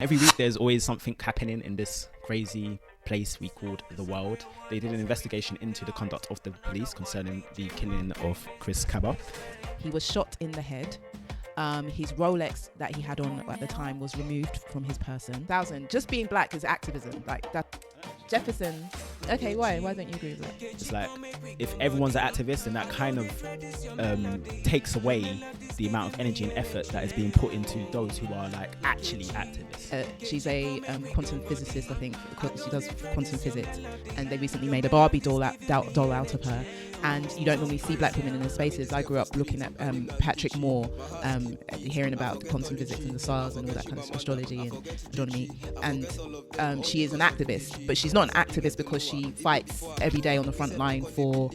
Every week there's always something happening in this crazy place we called the world. They did an investigation into the conduct of the police concerning the killing of Chris Kaba. He was shot in the head. His Rolex that he had on at the time was removed from his person. Just being black is activism. Like that. Jefferson. Okay, why don't you agree with that? It's like, if everyone's an activist, then that kind of takes away the amount of energy and effort that is being put into those who are like actually activists. She's a quantum physicist, I think. She does quantum physics, and they recently made a Barbie doll out of her. And you don't normally see black women in those spaces. I grew up looking at Patrick Moore, hearing about quantum physics and the stars and all that kind of astrology and astronomy. And she is an activist, but she's not an activist because she fights every day on the front line for,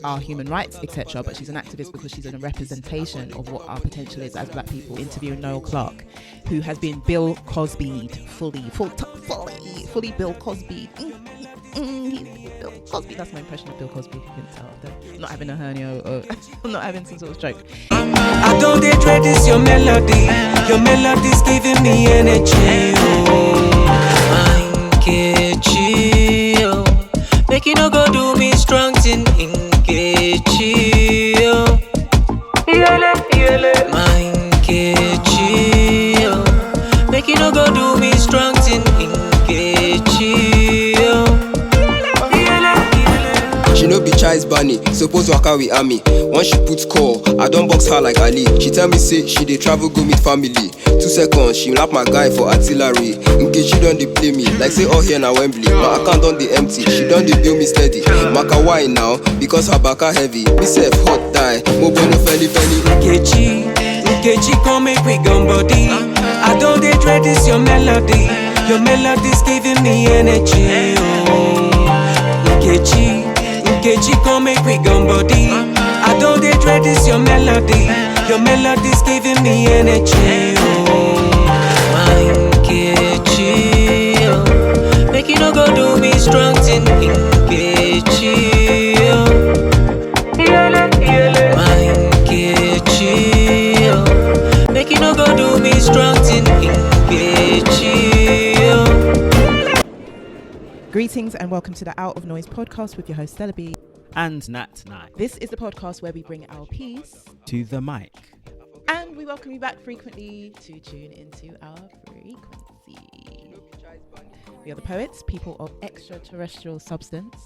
our human rights, etc. But she's an activist because she's a representation of what our potential is as black people. Interviewing Noel Clarke, who has been Bill Cosby'd, fully Bill Cosby. Bill Cosby. That's my impression of Bill Cosby. If you couldn't tell, I'm not having a hernia or I'm not having some sort of stroke. I don't dread this your melody. Your melody's giving me energy. Make you no go do me strong thing in Kechi. Make you no go do me strong thing in Kechi. She no be Child's Bunny, suppose waka with army. Once she puts call, I don't box her like Ali. She tell me say she dey travel go meet family. 2 seconds, she lap my guy for artillery. In case she don't dey play me, like say all here na Wembley. My account don't dey empty, she don't dey bill me steady. Maka why now? Because her baka heavy. Me self hot die, mo bono felly. Nkechi, come make we gun body. I don't dread this your melody. Your melody's giving me energy. Nkechi, come make we gun body. I don't dread this your melody. Your melody's giving me energy. Nkechi, make you no go do me strong thing. Nkechi, make you no go do me strong thing. Nkechi. Greetings and welcome to the Out of Noise podcast with your host Stella B. And Nat Nye. This is the podcast where we bring our piece To the mic. and we welcome you back frequently to tune into our frequency. We are the poets, people of extraterrestrial substance,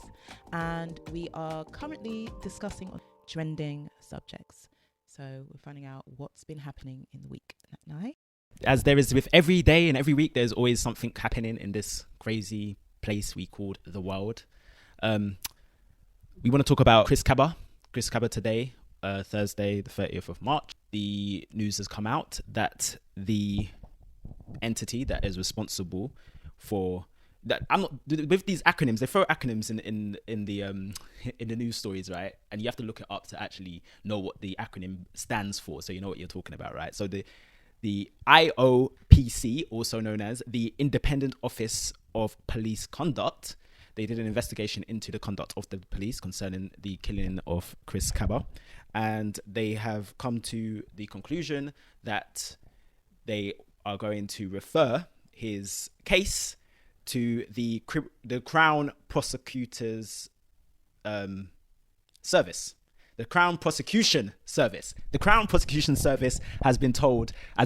and we are currently discussing trending subjects. So we're finding out what's been happening in the week. Nat Nye? As there is with every day and every week, there's always something happening in this crazy place we called the world. We want to talk about Chris Kaba today, Thursday, the 30th of March. The news has come out that the entity that is responsible for that, I'm not with these acronyms. They throw acronyms in the news stories, right? And you have to look it up to actually know what the acronym stands for, so you know what you're talking about, right? So the IOPC, also known as the Independent Office of Police Conduct, they did an investigation into the conduct of the police concerning the killing of Chris Kaba, and they have come to the conclusion that they are going to refer his case to the Crown Prosecutor's Service. The Crown Prosecution Service. The Crown Prosecution Service has been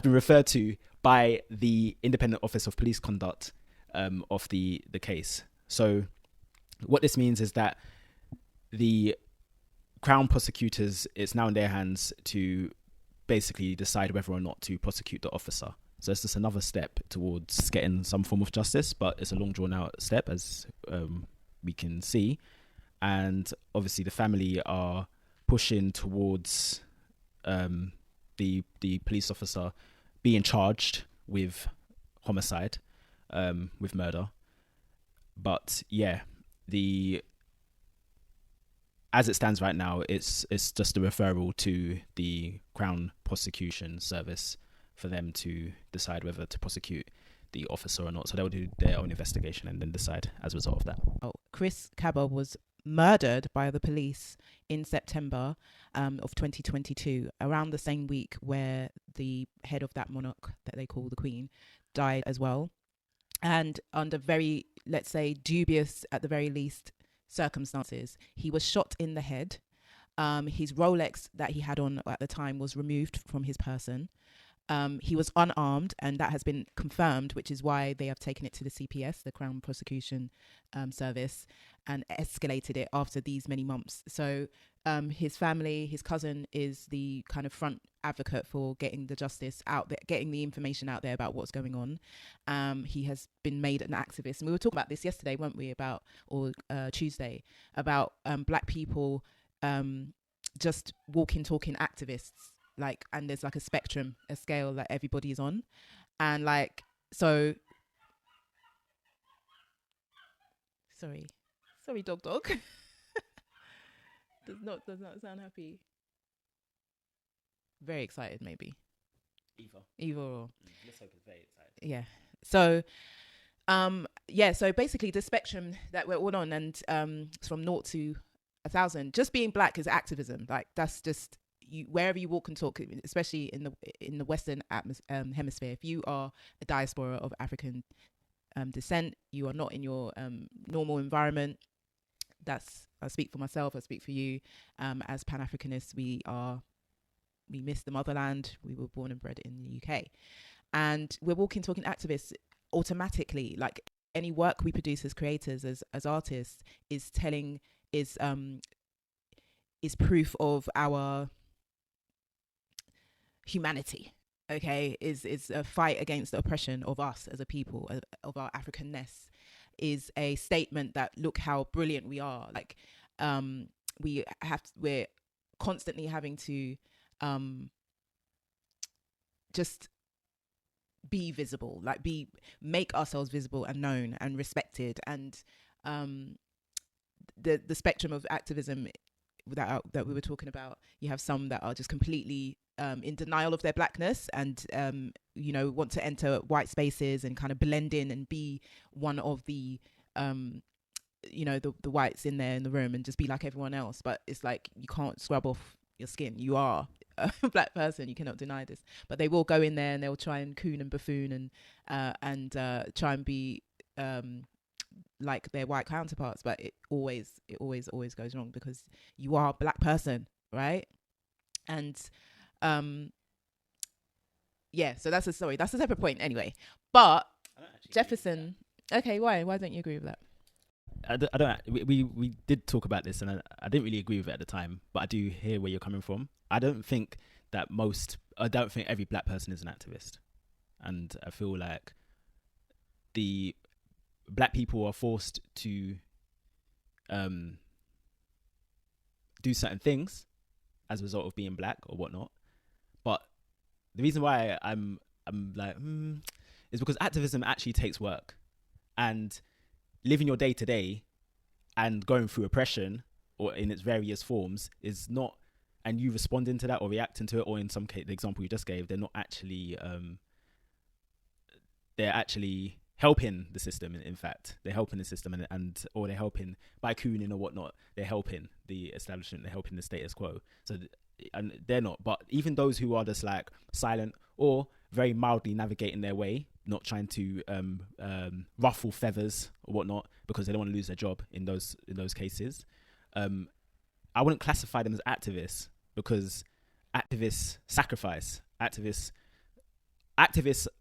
referred to by the Independent Office of Police Conduct of the case. So what this means is that the Crown prosecutors, it's now in their hands to basically decide whether or not to prosecute the officer. So it's just another step towards getting some form of justice, but it's a long drawn out step, as we can see. And obviously the family are pushing towards the police officer being charged with homicide, with murder. But yeah, as it stands right now, it's just a referral to the Crown Prosecution Service for them to decide whether to prosecute the officer or not. So they'll do their own investigation and then decide as a result of that. Chris Kaba was murdered by the police in September of 2022, around the same week where the head of that monarch that they call the Queen died as well, and under very, let's say, dubious at the very least circumstances. He was shot in the head. His Rolex that he had on at the time was removed from his person. He was unarmed, and that has been confirmed, which is why they have taken it to the CPS, the Crown Prosecution Service, and escalated it after these many months. So his family, his cousin, is the kind of front advocate for getting the justice out there, getting the information out there about what's going on. He has been made an activist, and we were talking about this yesterday, weren't we? Tuesday, about Black people just walking, talking activists. Like, and there's like a spectrum, a scale that everybody's on, and like, so sorry dog does not sound happy. Very excited, maybe evil. Let's hope it's very excited. Yeah, so so basically the spectrum that we're all on, and it's from 0 to 1,000. Just being Black is activism. Like, that's just you, wherever you walk and talk, especially in the Western hemisphere. If you are a diaspora of African descent, you are not in your normal environment. I speak for myself, I speak for you. As Pan-Africanists, we miss the motherland. We were born and bred in the UK, and we're walking, talking activists automatically. Like, any work we produce as creators, as artists, is proof of our humanity. Okay, is a fight against the oppression of us as a people, of our Africanness. Is a statement that, look how brilliant we are. Like, we're constantly having to just be visible, like make ourselves visible and known and respected. And the spectrum of activism that we were talking about, you have some that are just completely in denial of their Blackness, and want to enter white spaces and kind of blend in and be one of the the whites in there in the room and just be like everyone else. But it's like, you can't scrub off your skin. You are a Black person. You cannot deny this. But they will go in there and they'll try and coon and buffoon and try and be like their white counterparts. But it always goes wrong, because you are a Black person, right? And so that's a separate point anyway. But Jefferson, okay, why don't you agree with that? I don't. We did talk about this, and I didn't really agree with it at the time, but I do hear where you're coming from. I don't think every Black person is an activist, and I feel like the Black people are forced to do certain things as a result of being Black or whatnot. But the reason why I'm like is because activism actually takes work, and living your day to day and going through oppression or in its various forms is not, and you responding to that or reacting to it, or in some case, the example you just gave, they're not actually they're actually helping the system. In fact, they're helping the system, and or they're helping by cooning or whatnot. They're helping the establishment. They're helping the status quo. So, and they're not. But even those who are just like silent or very mildly navigating their way, not trying to ruffle feathers or whatnot because they don't want to lose their job in those cases, I wouldn't classify them as activists, because activists sacrifice. Activists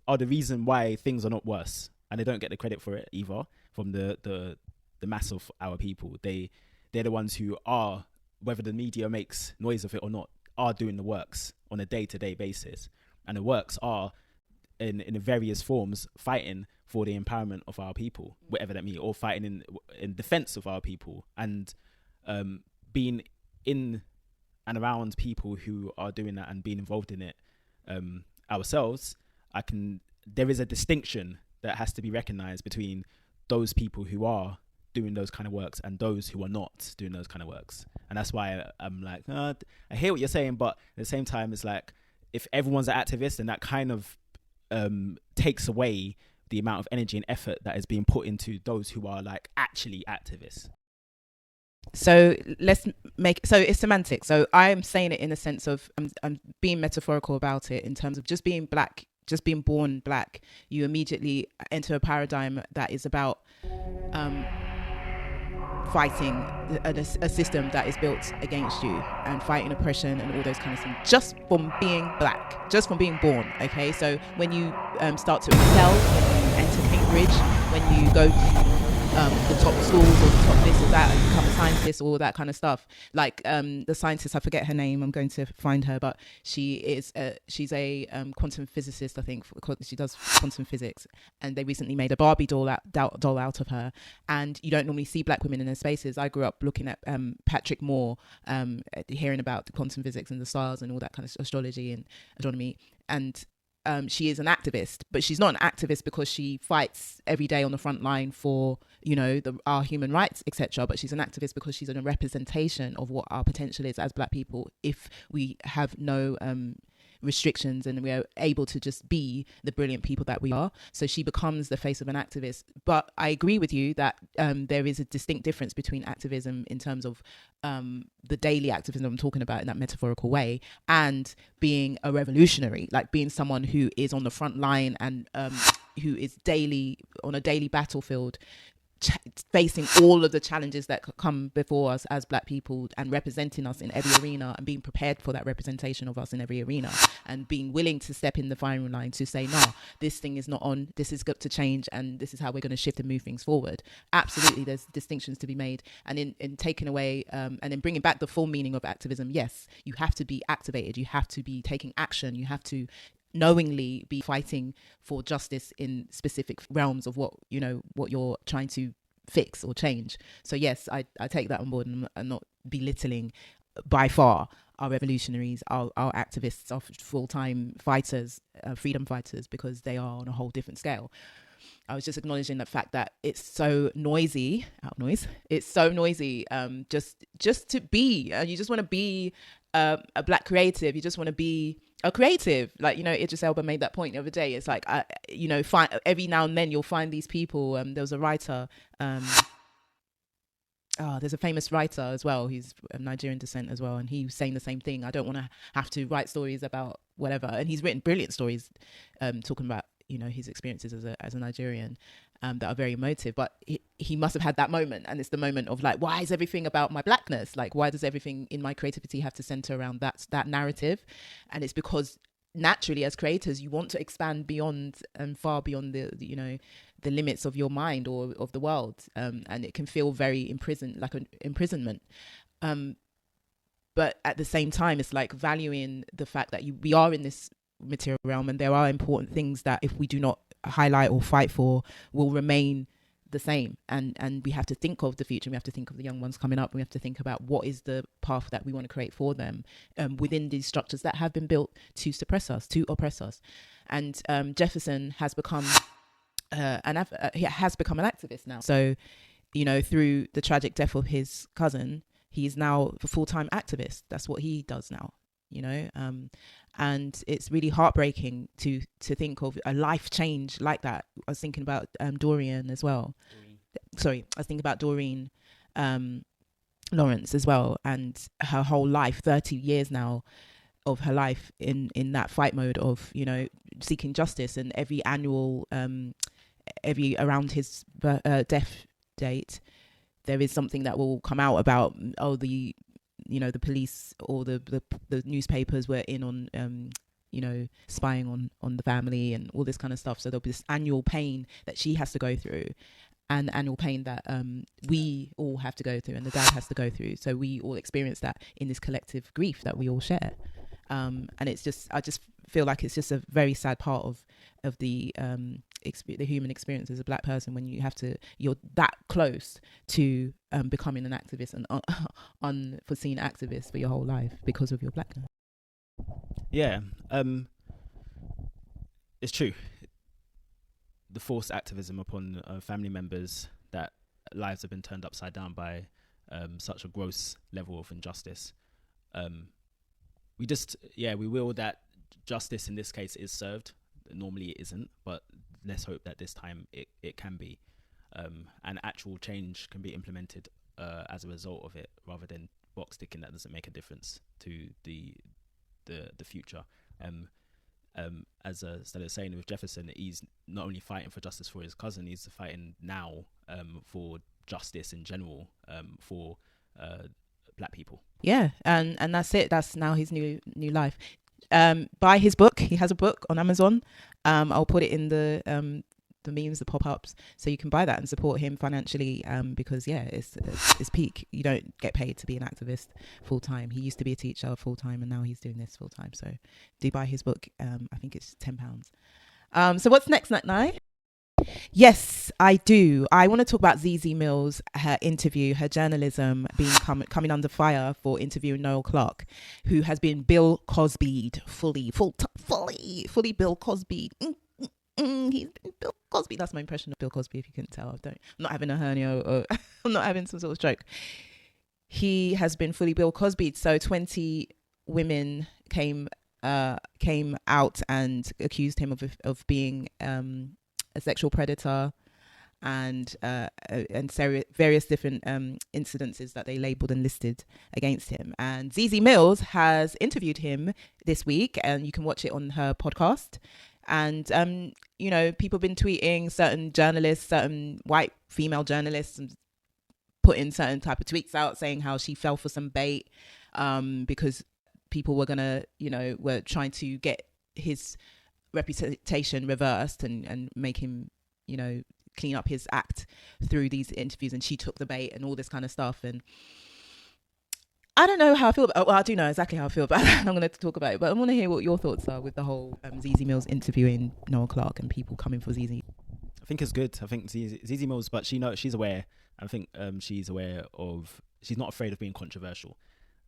are the reason why things are not worse, and they don't get the credit for it either from the mass of our people. They're the ones who are, whether the media makes noise of it or not, are doing the works on a day-to-day basis, and the works are in various forms fighting for the empowerment of our people, whatever that means, or fighting in defense of our people, and being in and around people who are doing that and being involved in it ourselves. There is a distinction that has to be recognized between those people who are doing those kind of works and those who are not doing those kind of works. And that's why I'm like, I hear what you're saying, but at the same time, it's like, if everyone's an activist, then that kind of takes away the amount of energy and effort that is being put into those who are like actually activists. So it's semantic. So I'm saying it in the sense of I'm being metaphorical about it, in terms of just being Black just being born black, you immediately enter a paradigm that is about fighting a system that is built against you and fighting oppression and all those kind of things, just from being black, just from being born. Okay, so when you start to excel, when you enter Cambridge, when you go to the top schools or the top this or that and become a scientist, all that kind of stuff, like the scientist, I forget her name, I'm going to find her, but she's a quantum physicist, I think. She does quantum physics, and they recently made a Barbie doll out of her. And you don't normally see black women in those spaces. I grew up looking at Patrick Moore, hearing about quantum physics and the stars and all that kind of astrology and astronomy, and she is an activist, but she's not an activist because she fights every day on the front line for, you know, our human rights, etc. But she's an activist because she's a representation of what our potential is as black people if we have no restrictions and we are able to just be the brilliant people that we are. So she becomes the face of an activist. But I agree with you that there is a distinct difference between activism in terms of the daily activism I'm talking about in that metaphorical way, and being a revolutionary, like being someone who is on the front line and who is on a daily battlefield, facing all of the challenges that come before us as black people and representing us in every arena and being prepared for that representation of us in every arena and being willing to step in the firing line to say, no, this thing is not on, this has got to change, and this is how we're going to shift and move things forward. Absolutely, there's distinctions to be made. And in taking away and in bringing back the full meaning of activism, yes, you have to be activated, you have to be taking action, you have to knowingly be fighting for justice in specific realms of what you're trying to fix or change. So yes, I take that on board, and I'm not belittling by far our revolutionaries, our activists, our full-time fighters, freedom fighters, because they are on a whole different scale. I was just acknowledging the fact that it's so noisy, it's so noisy, just to be, you just want to be a black creative, you just want to be a creative. Like, you know, Idris Elba made that point the other day. It's like, every now and then you'll find these people. There was a writer, there's a famous writer as well, he's of Nigerian descent as well, and he was saying the same thing. I don't want to have to write stories about whatever, and he's written brilliant stories talking about, you know, his experiences as a Nigerian, that are very emotive. But he must have had that moment, and it's the moment of like, why is everything about my blackness? Like, why does everything in my creativity have to center around that narrative? And it's because naturally, as creators, you want to expand beyond and far beyond the limits of your mind or of the world, and it can feel very like an imprisonment. But at the same time, it's like valuing the fact that we are in this material realm, and there are important things that if we do not highlight or fight for will remain the same, and we have to think of the future, we have to think of the young ones coming up, we have to think about what is the path that we want to create for them within these structures that have been built to suppress us, to oppress us. And Jefferson has become an activist now. So, you know, through the tragic death of his cousin, he is now a full-time activist. That's what he does now, you know. And it's really heartbreaking to think of a life change like that. I was thinking about Doreen as well. I was thinking about Doreen Lawrence as well, and her whole life, 30 years now of her life in that fight mode of, you know, seeking justice. And every annual, around his death date, there is something that will come out about, the police or the newspapers were in on, spying on the family and all this kind of stuff. So there'll be this annual pain that she has to go through, and annual pain that we all have to go through, and the dad has to go through. So we all experience that in this collective grief that we all share. And it's just, I just feel like it's just a very sad part of the human experience as a black person, when you're that close to becoming an activist, an unforeseen activist for your whole life because of your blackness. Yeah, it's true. The forced activism upon family members, that lives have been turned upside down by such a gross level of injustice. We will that justice in this case is served. Normally it isn't, but let's hope that this time it can be, and actual change can be implemented as a result of it, rather than box ticking that doesn't make a difference to the future. as Stella was saying with Jefferson, he's not only fighting for justice for his cousin, he's fighting now for justice in general for black people. Yeah, and that's it. That's now his new life. Buy his book. He has a book on Amazon. I'll put it in the memes, the pop-ups, so you can buy that and support him financially, because it's peak. You don't get paid to be an activist full time. He used to be a teacher full time, and now he's doing this full time. So do buy his book. I think it's £10. So what's next, Night? Yes, I do. I want to talk about ZZ Mills, her interview, her journalism being coming under fire for interviewing Noel Clarke, who has been Bill Cosby'd fully Bill Cosby. He's been Bill Cosby. That's my impression of Bill Cosby, if you couldn't tell. I'm not having a hernia or I'm not having some sort of stroke. He has been fully Bill Cosby. So 20 women came out and accused him of being a sexual predator and various different incidences that they labelled and listed against him. And ZZ Mills has interviewed him this week, and you can watch it on her podcast. And people have been tweeting, certain journalists, certain white female journalists, and putting certain type of tweets out saying how she fell for some bait because people were were trying to get his reputation reversed and make him clean up his act through these interviews, and she took the bait and all this kind of stuff. And I don't know how I feel about I do know exactly how I feel about it. I'm going to talk about it, but I want to hear what your thoughts are with the whole ZZ Mills interviewing Noel Clarke and people coming for ZZ. I think it's good. I think ZZ Mills, but she's aware. I think she's aware of, she's not afraid of being controversial.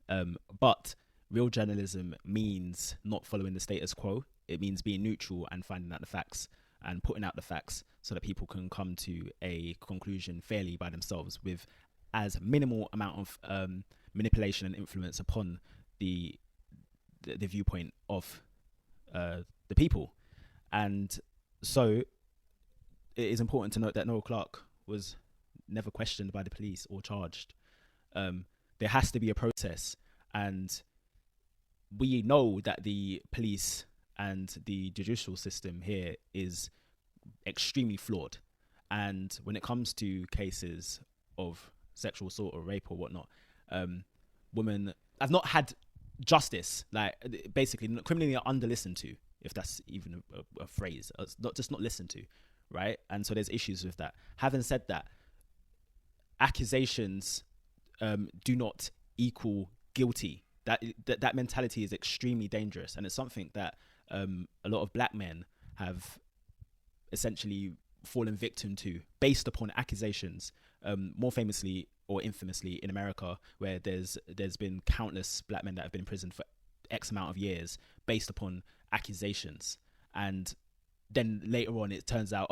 But real journalism means not following the status quo. It means being neutral and finding out the facts and putting out the facts so that people can come to a conclusion fairly by themselves with as minimal amount of manipulation and influence upon the viewpoint of the people. And so it is important to note that Noel Clarke was never questioned by the police or charged. There has to be a process, and we know that the police and the judicial system here is extremely flawed. And when it comes to cases of sexual assault or rape or whatnot, women have not had justice, like basically criminally are under listened to, if that's even a phrase. It's not listened to, right? And so there's issues with that. Having said that, accusations do not equal guilty. That mentality is extremely dangerous, and it's something that a lot of black men have essentially fallen victim to based upon accusations. More famously or infamously in America, where there's been countless black men that have been in prison for X amount of years based upon accusations, and then later on it turns out,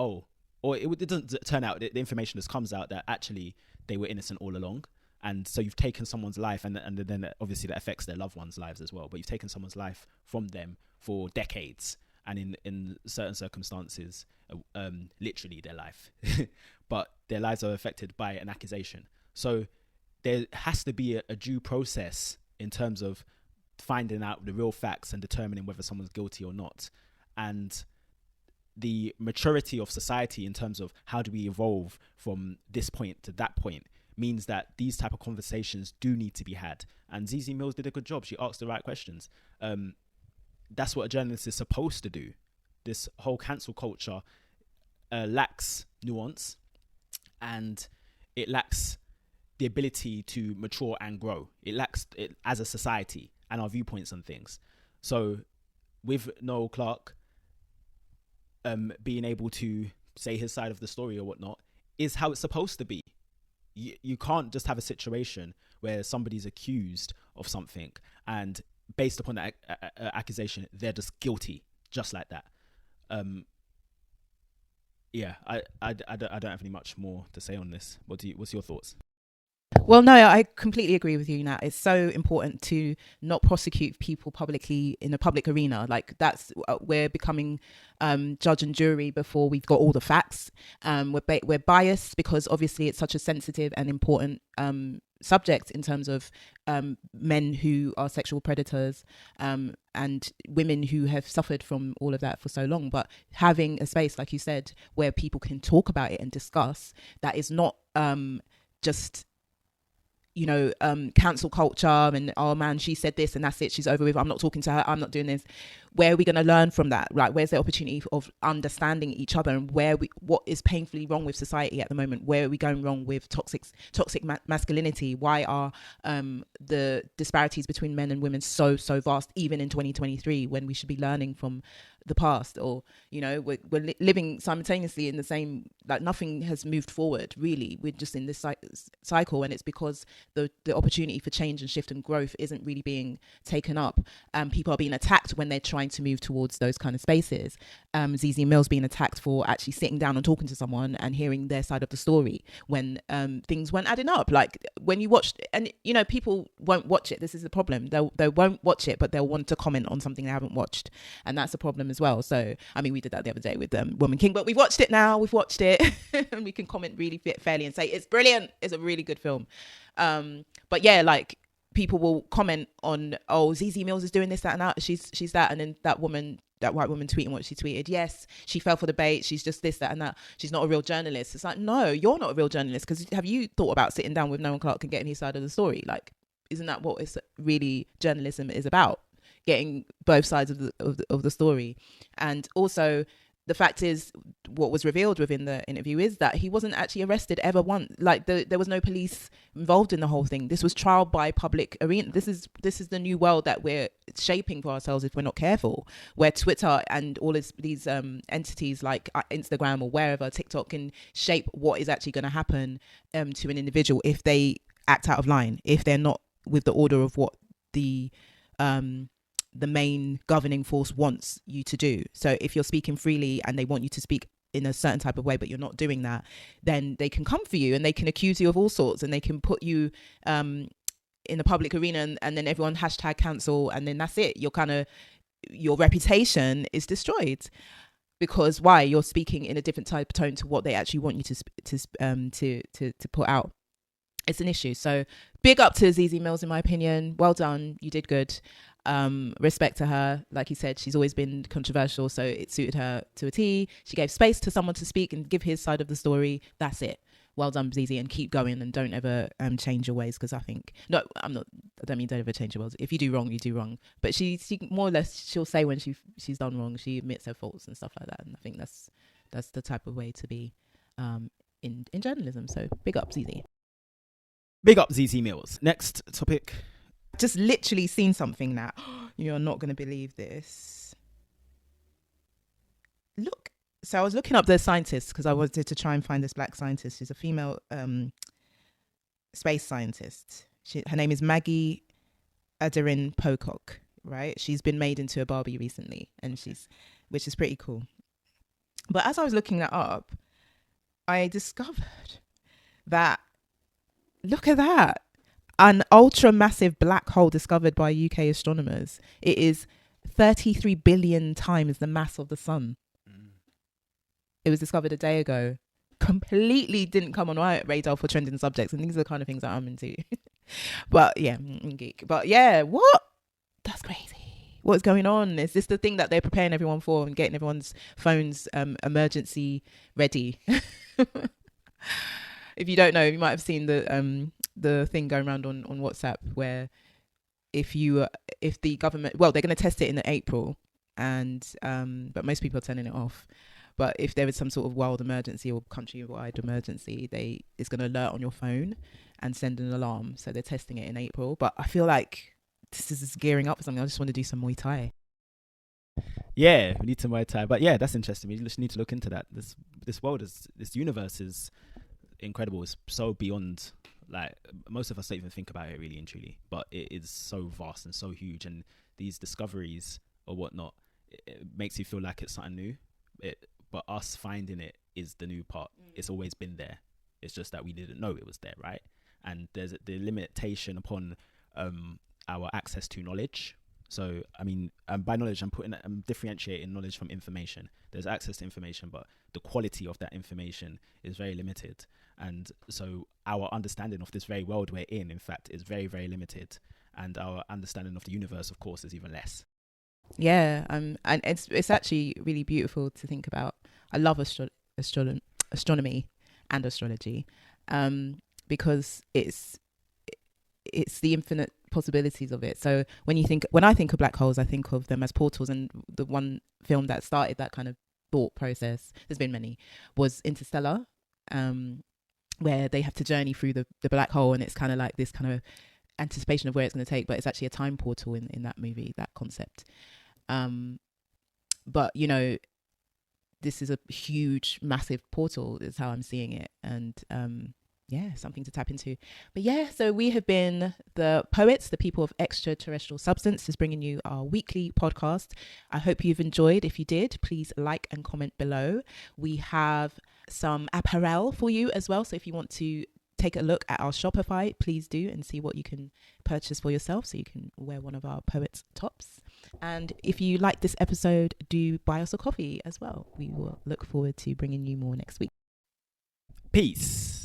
it doesn't turn out, the information just comes out that actually they were innocent all along. And so you've taken someone's life, and then obviously that affects their loved ones' lives as well. But you've taken someone's life from them for decades, and in certain circumstances, literally their life. But their lives are affected by an accusation. So there has to be a due process in terms of finding out the real facts and determining whether someone's guilty or not. And the maturity of society in terms of how do we evolve from this point to that point means that these type of conversations do need to be had. And ZZ Mills did a good job. She asked the right questions. That's what a journalist is supposed to do. This whole cancel culture lacks nuance, and it lacks the ability to mature and grow. It lacks it as a society and our viewpoints on things. So with Noel Clarke being able to say his side of the story or whatnot is how it's supposed to be. You can't just have a situation where somebody's accused of something and based upon that accusation, they're just guilty, just like that. I don't have any much more to say on this. What's your thoughts? Well, no, I completely agree with you, Nat. It's so important to not prosecute people publicly in a public arena. Like that's we're becoming judge and jury before we've got all the facts. We're biased because obviously it's such a sensitive and important subject in terms of men who are sexual predators and women who have suffered from all of that for so long. But having a space, like you said, where people can talk about it and discuss, that is not just cancel culture and, oh man, she said this and that's it, she's over with, I'm not talking to her, I'm not doing this. Where are we going to learn from that? Like, where's the opportunity of understanding each other, and what is painfully wrong with society at the moment? Where are we going wrong with toxic masculinity? Why are the disparities between men and women so vast, even in 2023, when we should be learning from the past? Or we're living simultaneously in the same, like, nothing has moved forward really. We're just in this cycle, and it's because the opportunity for change and shift and growth isn't really being taken up. People are being attacked when they're trying to move towards those kind of spaces. ZZ Mill's being attacked for actually sitting down and talking to someone and hearing their side of the story when things weren't adding up. Like, when you watched, and people won't watch it. This is the problem. They won't watch it, but they'll want to comment on something they haven't watched, and that's a problem as well. So I mean, we did that the other day with Woman King, but we've watched it now. We've watched it, and we can comment really fairly and say it's brilliant. It's a really good film. But yeah, like, people will comment on, oh, ZZ Mills is doing this, that, and that. She's that, and then that white woman tweeting what she tweeted. Yes, she fell for the bait. She's just this, that, and that. She's not a real journalist. It's like, no, you're not a real journalist, because have you thought about sitting down with Noah Clarke and getting his side of the story? Like, isn't that what it's really journalism is about? Getting both sides of the story. And also, the fact is, what was revealed within the interview is that he wasn't actually arrested ever once. Like, there was no police involved in the whole thing. This was trial by public arena. This is the new world that we're shaping for ourselves if we're not careful, where Twitter and all these entities like Instagram or wherever, TikTok, can shape what is actually going to happen to an individual if they act out of line, if they're not with the order of what the main governing force wants you to do. So if you're speaking freely and they want you to speak in a certain type of way, but you're not doing that, then they can come for you and they can accuse you of all sorts, and they can put you in the public arena, and then everyone hashtag cancel, and then that's it. Your reputation is destroyed, because why? You're speaking in a different type of tone to what they actually want you to put out. It's an issue. So big up to ZZ Mills, in my opinion. Well done. You did good. Respect to her. Like you said, she's always been controversial, so it suited her to a T. She gave space to someone to speak and give his side of the story. That's it. Well done, ZZ, and keep going, and don't ever change your ways, because I don't mean don't ever change your ways. If you do wrong, you do wrong. But she more or less, she'll say when she's done wrong. She admits her faults and stuff like that, and I think that's the type of way to be in journalism. So big up, ZZ. Big up ZZ Mills. Next topic. Just literally seen something now. You're not going to believe this. Look. So I was looking up the scientist, because I wanted to try and find this black scientist. She's a female space scientist. Her name is Maggie Adarin Pocock, right? She's been made into a Barbie recently, which is pretty cool. But as I was looking that up, I discovered that, look at that. An ultra massive black hole discovered by UK astronomers. It is 33 billion times the mass of the sun. It was discovered a day ago. Completely didn't come on my radar for trending subjects, and these are the kind of things that I'm into. But yeah, geek. But yeah, what? That's crazy. What's going on? Is this the thing that they're preparing everyone for and getting everyone's phones emergency ready? If you don't know, you might have seen the thing going around on WhatsApp where if the government, well, they're going to test it in April, and but most people are turning it off. But if there is some sort of world emergency or countrywide emergency, it's going to alert on your phone and send an alarm. So they're testing it in April. But I feel like this is gearing up for something. I just want to do some Muay Thai. Yeah, we need some Muay Thai. But yeah, that's interesting. We just need to look into that. This world this universe is incredible. It's so beyond, like, most of us don't even think about it really and truly. But it is so vast and so huge. And these discoveries or whatnot, it makes you feel like it's something new. But us finding it is the new part. It's always been there. It's just that we didn't know it was there, right? And there's the limitation upon our access to knowledge. So, I mean, by knowledge, I'm differentiating knowledge from information. There's access to information, but the quality of that information is very limited. And so our understanding of this very world we're in fact, is very, very limited. And our understanding of the universe, of course, is even less. Yeah, and it's actually really beautiful to think about. I love astronomy and astrology, because it's the infinite possibilities of it. So when I think of black holes, I think of them as portals, and the one film that started that kind of thought process, there's been many, was Interstellar, where they have to journey through the black hole, and it's kind of like this kind of anticipation of where it's going to take, but it's actually a time portal in that movie, that concept. But you know, this is a huge, massive portal is how I'm seeing it, and yeah, something to tap into. But yeah, so we have been the poets, the people of Extraterrestrial Substance, is bringing you our weekly podcast. I hope you've enjoyed. If you did, please like and comment below. We have some apparel for you as well, so if you want to take a look at our Shopify, please do, and see what you can purchase for yourself, so you can wear one of our poets' tops. And if you like this episode, do buy us a coffee as well. We will look forward to bringing you more next week. Peace.